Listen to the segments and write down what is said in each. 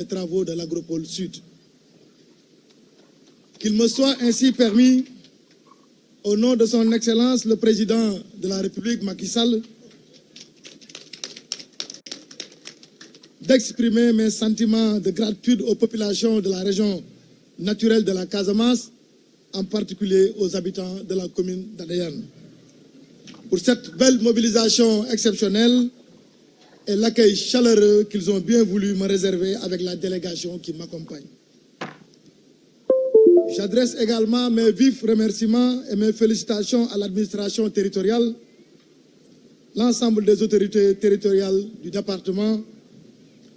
les travaux de l'Agropole Sud. Qu'il me soit ainsi permis, au nom de son Excellence le Président de la République, Macky Sall, d'exprimer mes sentiments de gratitude aux populations de la région naturelle de la Casamance, en particulier aux habitants de la commune d'Adéane, pour cette belle mobilisation exceptionnelle et l'accueil chaleureux qu'ils ont bien voulu me réserver avec la délégation qui m'accompagne. J'adresse également mes vifs remerciements et mes félicitations à l'administration territoriale, l'ensemble des autorités territoriales du département,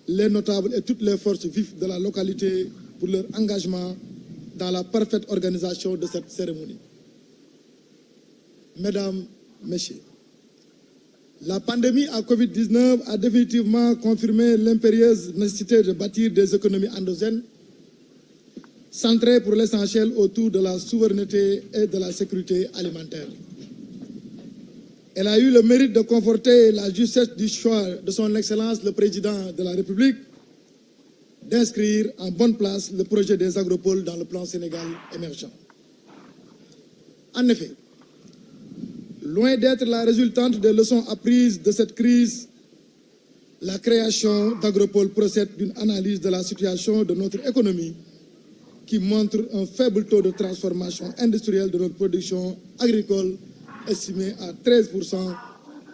les notables et toutes les forces vives de la localité pour leur engagement dans la parfaite organisation de cette cérémonie. Mesdames, Messieurs, la pandémie à Covid-19 a définitivement confirmé l'impérieuse nécessité de bâtir des économies endogènes centrées pour l'essentiel autour de la souveraineté et de la sécurité alimentaire. Elle a eu le mérite de conforter la justesse du choix de son Excellence le Président de la République d'inscrire en bonne place le projet des agropoles dans le plan Sénégal émergent. En effet, loin d'être la résultante des leçons apprises de cette crise, la création d'agropoles procède d'une analyse de la situation de notre économie qui montre un faible taux de transformation industrielle de notre production agricole estimé à 13%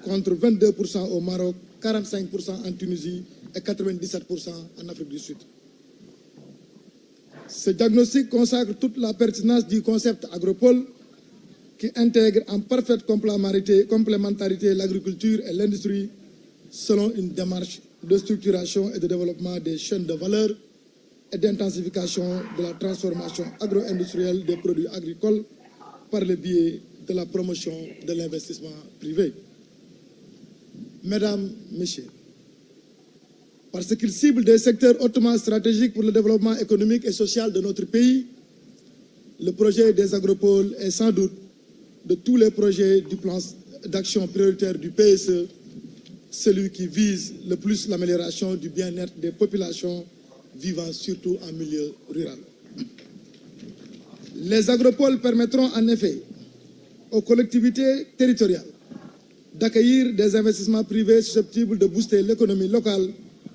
contre 22% au Maroc, 45% en Tunisie et 97% en Afrique du Sud. Ce diagnostic consacre toute la pertinence du concept agropole qui intègre en parfaite complémentarité l'agriculture et l'industrie selon une démarche de structuration et de développement des chaînes de valeur et d'intensification de la transformation agro-industrielle des produits agricoles par le biais de la promotion de l'investissement privé. Mesdames, Messieurs, parce qu'il cible des secteurs hautement stratégiques pour le développement économique et social de notre pays, le projet des agropoles est sans doute de tous les projets du plan d'action prioritaire du PSE, celui qui vise le plus l'amélioration du bien-être des populations vivant surtout en milieu rural. Les agropoles permettront en effet aux collectivités territoriales d'accueillir des investissements privés susceptibles de booster l'économie locale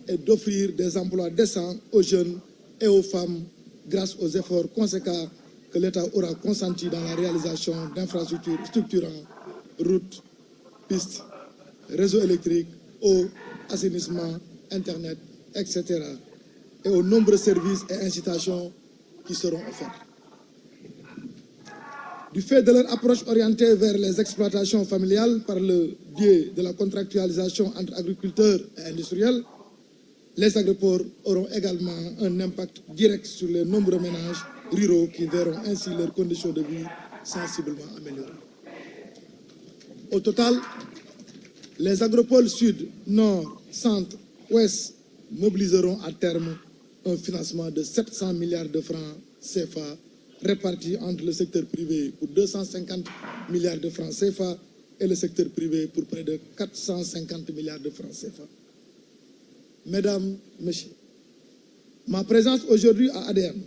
et d'offrir des emplois décents aux jeunes et aux femmes grâce aux efforts conséquents que l'État aura consentis dans la réalisation d'infrastructures structurant routes, pistes, réseaux électriques, eau, assainissement, Internet, etc. et aux nombreux services et incitations qui seront offerts. Du fait de leur approche orientée vers les exploitations familiales par le biais de la contractualisation entre agriculteurs et industriels, les agropoles auront également un impact direct sur les nombreux ménages ruraux qui verront ainsi leurs conditions de vie sensiblement améliorées. Au total, les agropoles sud, nord, centre, ouest mobiliseront à terme un financement de 700 milliards de francs CFA répartis entre le secteur privé pour 250 milliards de francs CFA et le secteur privé pour près de 450 milliards de francs CFA. Mesdames, Messieurs, ma présence aujourd'hui à Adéane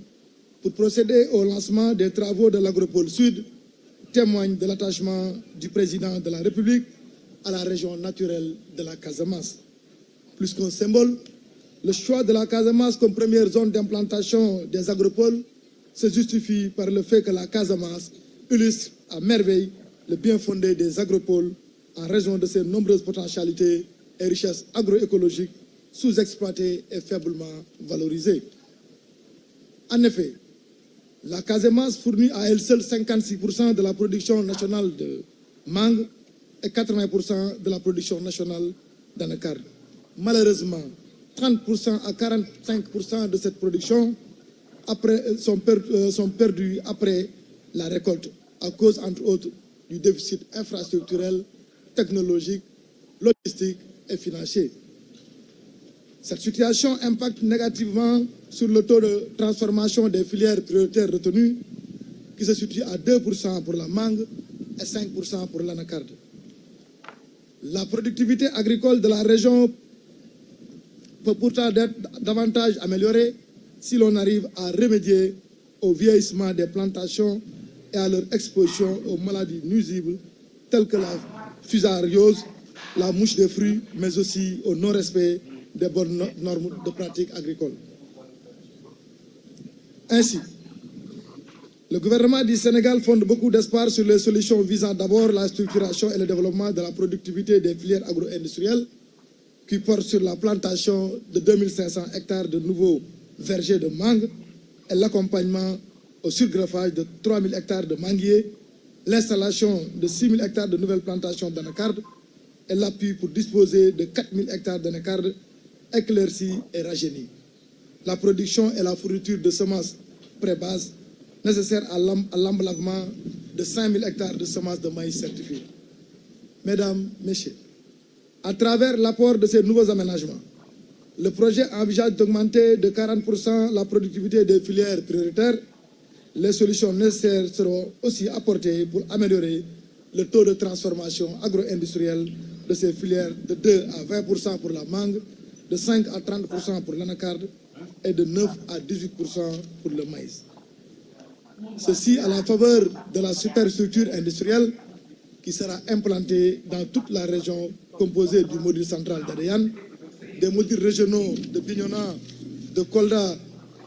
pour procéder au lancement des travaux de l'Agropole Sud témoigne de l'attachement du Président de la République à la région naturelle de la Casamance. Plus qu'un symbole, le choix de la Casamance comme première zone d'implantation des agropoles se justifie par le fait que la Casamance illustre à merveille le bien fondé des agropoles en raison de ses nombreuses potentialités et richesses agroécologiques sous-exploitées et faiblement valorisées. En effet, la Casamance fournit à elle seule 56% de la production nationale de mangue et 80% de la production nationale d'anacarde. Malheureusement, 30% à 45% de cette production sont perdus après la récolte, à cause, entre autres, du déficit infrastructurel, technologique, logistique et financier. Cette situation impacte négativement sur le taux de transformation des filières prioritaires retenues, qui se situe à 2% pour la mangue et 5% pour l'anacarde. La productivité agricole de la région peut pourtant être davantage améliorée si l'on arrive à remédier au vieillissement des plantations et à leur exposition aux maladies nuisibles telles que la fusariose, la mouche des fruits, mais aussi au non-respect des bonnes normes de pratique agricole. Ainsi, le gouvernement du Sénégal fonde beaucoup d'espoir sur les solutions visant d'abord la structuration et le développement de la productivité des filières agro-industrielles qui portent sur la plantation de 2500 hectares de nouveaux vergers de mangue et l'accompagnement au surgreffage de 3000 hectares de manguiers, l'installation de 6000 hectares de nouvelles plantations d'anacarde et l'appui pour disposer de 4000 hectares d'anacarde éclaircis et rajeunis. La production et la fourniture de semences pré-base nécessaires à l'emblavement de 5000 hectares de semences de maïs certifiées. Mesdames, Messieurs, à travers l'apport de ces nouveaux aménagements, le projet envisage d'augmenter de 40% la productivité des filières prioritaires. Les solutions nécessaires seront aussi apportées pour améliorer le taux de transformation agro-industrielle de ces filières de 2 à 20% pour la mangue, de 5 à 30% pour l'anacarde et de 9 à 18% pour le maïs. Ceci à la faveur de la superstructure industrielle qui sera implantée dans toute la région composée du module central d'Adéane, des modules régionaux de Bignona, de Kolda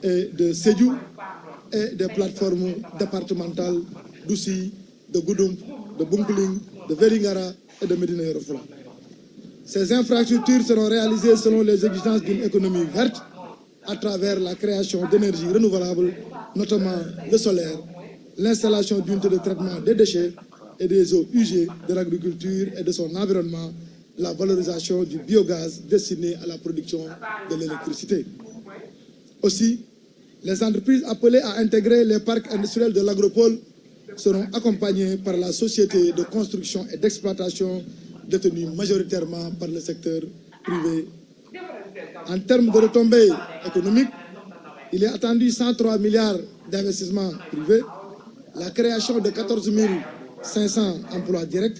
et de Sédhiou et des plateformes départementales d'Oussy, de Goudomp, de Bounkiling, de Vélingara et de Médina Yoro Foulah. Ces infrastructures seront réalisées selon les exigences d'une économie verte à travers la création d'énergies renouvelables, notamment le solaire, l'installation d'unités de traitement des déchets et des eaux usées de l'agriculture et de son environnement, la valorisation du biogaz destiné à la production de l'électricité. Aussi, les entreprises appelées à intégrer les parcs industriels de l'agropole seront accompagnées par la société de construction et d'exploitation détenue majoritairement par le secteur privé. En termes de retombées économiques, il est attendu 103 milliards d'investissements privés, la création de 14 500 emplois directs,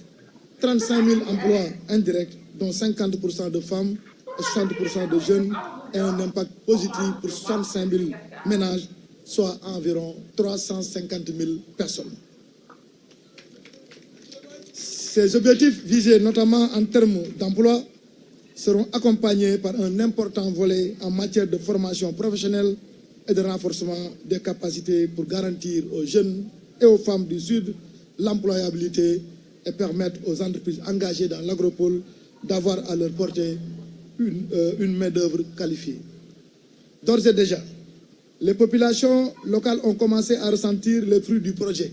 35 000 emplois indirects, dont 50% de femmes et 60% de jeunes, et un impact positif pour 65 000 ménages, soit environ 350 000 personnes. Ces objectifs visés notamment en termes d'emploi seront accompagnés par un important volet en matière de formation professionnelle et de renforcement des capacités pour garantir aux jeunes et aux femmes du Sud l'employabilité et permettre aux entreprises engagées dans l'agropole d'avoir à leur portée une main-d'œuvre qualifiée. D'ores et déjà, les populations locales ont commencé à ressentir les fruits du projet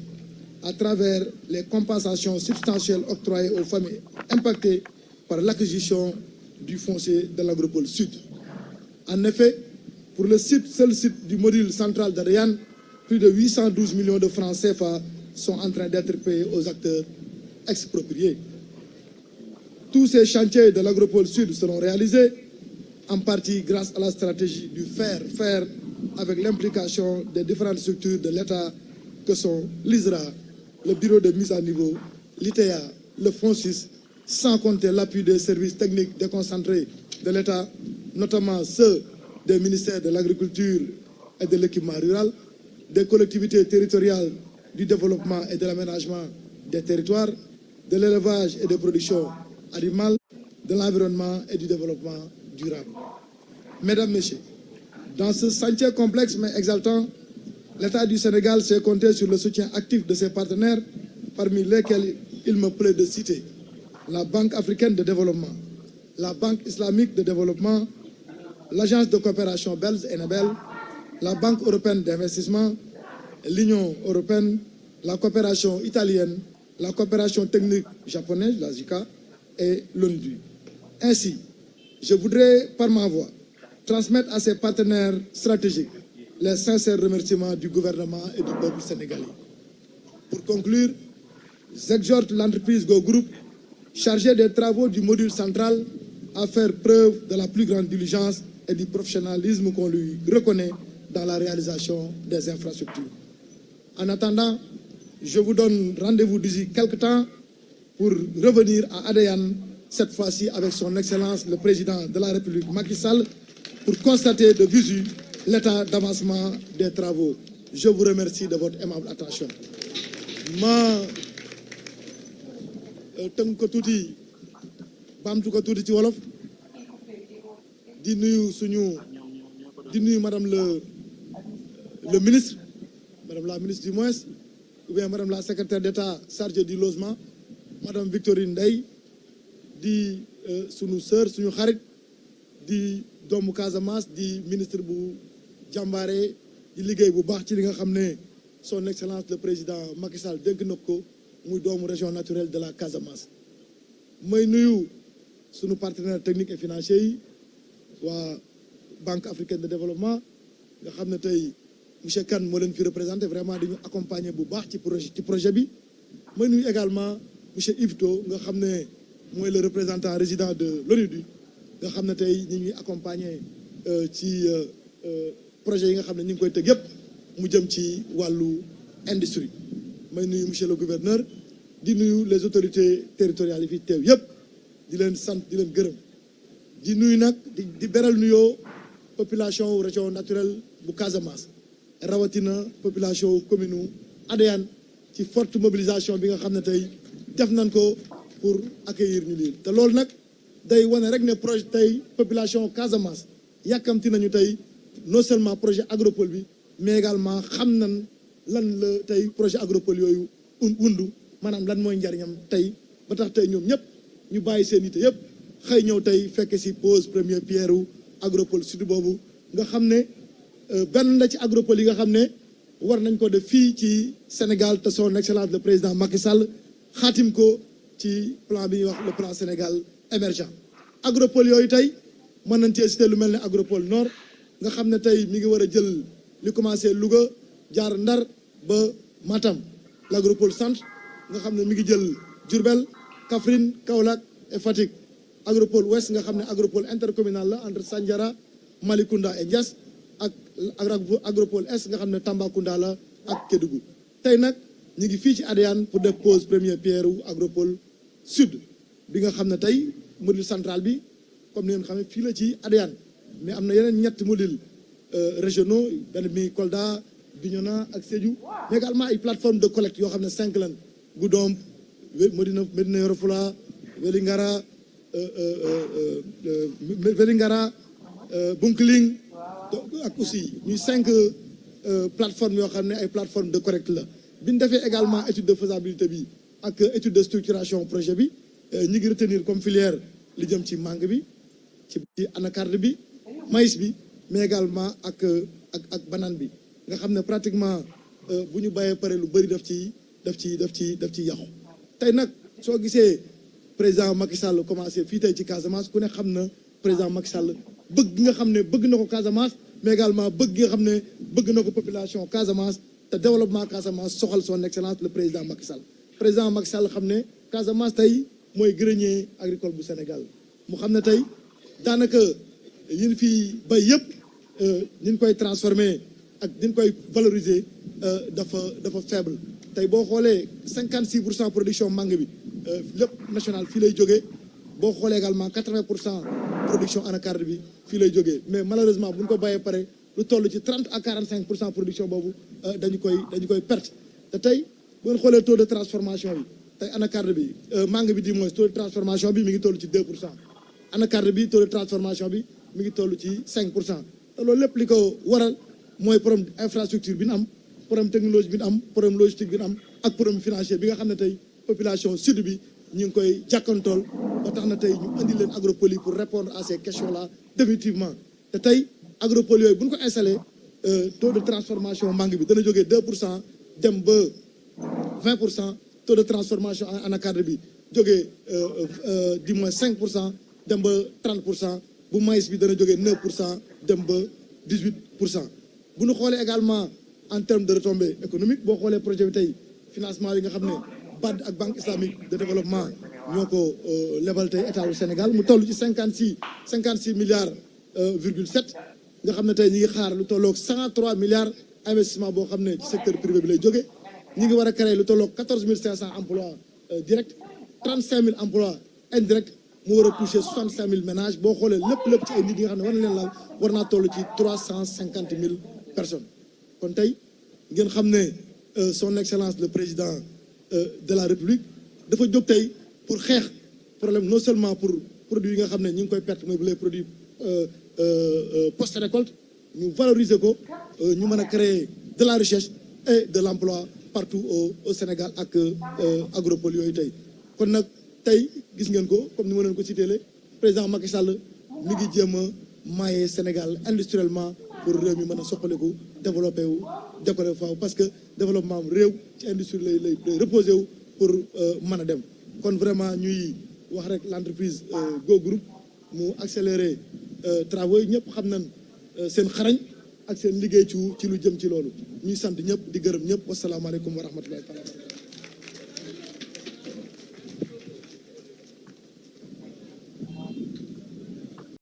à travers les compensations substantielles octroyées aux familles impactées par l'acquisition du foncier de l'agropole Sud. En effet, pour le seul site du module central d'Adéane, plus de 812 millions de francs CFA sont en train d'être payés aux acteurs expropriés. Tous ces chantiers de l'agropole Sud seront réalisés en partie grâce à la stratégie du faire avec l'implication des différentes structures de l'État que sont l'ISRA, le Bureau de mise à niveau, l'ITEA, le FONSIS, sans compter l'appui des services techniques déconcentrés de l'État, notamment ceux des ministères de l'Agriculture et de l'Équipement rural, des collectivités territoriales du développement et de l'aménagement des territoires, de l'élevage et des productions animales, de l'environnement et du développement durable. Mesdames, Messieurs, dans ce chantier complexe mais exaltant, l'État du Sénégal s'est compté sur le soutien actif de ses partenaires, parmi lesquels il me plaît de citer la Banque africaine de développement, la Banque islamique de développement, l'Agence de coopération belge ENABEL, la Banque européenne d'investissement, l'Union européenne, la coopération italienne, la coopération technique japonaise, la JICA, et l'ONU. Ainsi, je voudrais, par ma voix, transmettre à ces partenaires stratégiques les sincères remerciements du gouvernement et du peuple sénégalais. Pour conclure, j'exhorte l'entreprise Go Group, chargée des travaux du module central, à faire preuve de la plus grande diligence et du professionnalisme qu'on lui reconnaît dans la réalisation des infrastructures. En attendant, je vous donne rendez-vous d'ici quelques temps pour revenir à Adéane, cette fois-ci avec son Excellence le Président de la République Macky Sall, pour constater de visu l'état d'avancement des travaux. Je vous remercie de votre aimable attention. ma tënk ko tuuti baamtu ko tuuti ci wolof di nuyu madame le ministre, madame la ministre du moins, ou bien madame la secrétaire d'État chargée du logement, madame Victorine Ndeye, di sunu sœur suñu xarit di doomu Casamance di ministre bu jàmbaare di liggéey bu baax ci li nga xam ne son excellence le président Macky Sall dégg na ko muy doomu région naturelle de la Casamance. may nuyu sunu partenaires techniques et financiers yi waa Banque africaine de développement nga xam ne tey monsieur Kane moo leen fi représenté vraiment di ñu accompagner bu baax ci projet bi. may nuyu également monsieur Yvetot nga xam ne mooy le représentant résident de l'ONUDI nga xam ne tey ñu ngi accompagner ci projet yi nga xam ne ñu ngi koy teg yëpp mu jëm ci wàllu industrie. may nuyu monsieur le gouverneur di nuyu les autorités territoriales yi fi teew yëpp di leen sant di leen gërëm di nuyu nag di beral nuyoo population région naturelle bu Casamance rawatina population commune Adéane ci forte mobilisation bi nga xam ne tey def nañ ko pour accueillir ñu lii te loolu nag day wane rek ne projet tey population Casamance yàkkamti nañu tey non seulement projet agropole bi mais également xam nañ lan la tey projet agropole yooyu wundu maanaam lan mooy njariñam tey ba tax tey ñoom ñëpp ñu bàyyi seen yite yëpp xëy ñëw tey fekk si pose première pierre u agropole sud boobu nga xam ne benn la ci agropole yi nga xam ne war nañ ko def fii ci Sénégal te son excellence le président Macky Sall xaatim ko ci plan bi ñuy wax le plan Sénégal émergent. agropole yooyu tey mën nañ cee citer lu mel ne agropole nord nga xam ne tey mi ngi war a jël li commencé Louga jaar Ndar ba Matam. l'agropole centre nga xam ne mi ngi jël Diourbel Kaffrine Kaolack et Fatick. agropole ouest nga xam ne agropole intercommunal la entre Sandiara Malicounda et Diass ak agropole est nga xam ne Tambacounda la ak Kédougou. tey nag ñu ngi fii ci Adéane pour def pose première pierre wu agropole sud bi nga xam ne tey module central bi comme ni ngeen xam ne fii la ci Adéane mais am na yeneen ñett module régionaux benn bi Kolda Bignona ak Sédhiou mais également ay plateforme de collecte yoo xam ne 5 lan Goudomp Médina Yoro Foulah Vélingara Bounkiling ak aussi ñuy 5 plateformes yoo xam ne ay plateformes de collecte la bi ñu defee également étude de faisabilité bi ak étude de structuration projet bi ñi ngi retenir comme filière li jëm ci mangue bi ci anacarde bi maïs bi mais également ak banane bi nga xam ne pratiquement bu ñu bàyyee pare lu bëri daf ci yàqu. tey nag soo gisee président Macky Sall commencé fii tey ci Casamance ku ne xam na président Macky Sall bëgg nga xam ne bëgg na ko Casamance mais également bëgg nga xam ne bëgg na ko population Casamance te développement Casamance soxal son excellence le président Macky Sall. président Macky Sall xam ne Casamance tey mooy grenier agricole bu Sénégal mu xam ne tey daanaka yi ñu fi bay yëpp ni ñu koy transformer ak ni ñu koy valoriser dafa faible. tey boo xoolee 56% production mangue bi lépp national fii lay jógee boo xoolee également 80% production anacarde bi fii lay jógee mais malheureusement bu ñu ko bàyyee pare lu toll ci 30 à 45% production boobu dañu koy perte. te tey bu ngeen xoolee taux de transformation bi tey anacarde bi mangue bi di moins taux de transformation bi mi ngi toll ci 2%. anacarde bi taux de transformation bi mi ngi toll ci 5%. te loolu lépp li ko waral mooy problème infrastructure bi ñu am. problème technologie bi ñu am problème logistique bi ñu am ak problème financier bi nga xam ne tey population sud bi ñu ngi koy jàkkantool ba tax na tey ñu indi leen agropole yi pour répondre à ces questions là définitivement. te tey agropole yooyu bu ñu ko installé taux de transformation mangue bi dana jógee 2% dem ba 20%. taux de transformation anacarde bi jógee du moins 5% dem ba 30%. bu maïs bi dana jógee 9% dem ba 18%. bu ñu xoolee également en termes de retombées économiques boo xoolee projet bi tey financement yi nga xam ne BAD ak Banque islamique de développement ñoo ko lebal tey état wu Sénégal mu toll ci 56 milliards virgule 7 nga xam ne tey ñi ngi xaar lu tolloog 103 milliards investissement boo xam ne ci secteur privé bi lay jóge ñi ngi war a créer lu tolloog 14 500 emplois directs 35 000 emplois indirects mu war a toucher 65 000 ménages boo xoolee lépp ci ay nit yi nga xam ne war na leen laal war naa toll ci 350 000 personnes kon tey ngeen xam ne son excellence le président de la république dafa jóg tey pour xeex problème non seulement pour produits yi nga xam ne ñu ngi koy perte mooy les produits post récolte ñu valoriser ko ñu mën a créer de la recherche et de l'emploi partout au Sénégal ak agropole yooyu tey kon nag tey gis ngeen ko comme ni ma leen ko cité le président Macky Sall mi ngi jéem a maaye Sénégal industriellement pour réew mi mën a soqaliku développé wu décoller faaw parce que développement am réew ci industrie lay reposé wu pour mën a dem kon vraiment ñuy wax rek l'entreprise Go Group mu accélérer travaux yi ñëpp xam nañ seen xarañ ak seen liggéey ci lu jëm ci loolu ñuy sant ñëpp di gërëm ñëpp wasalaamaaleykum wa rahmatullahi taala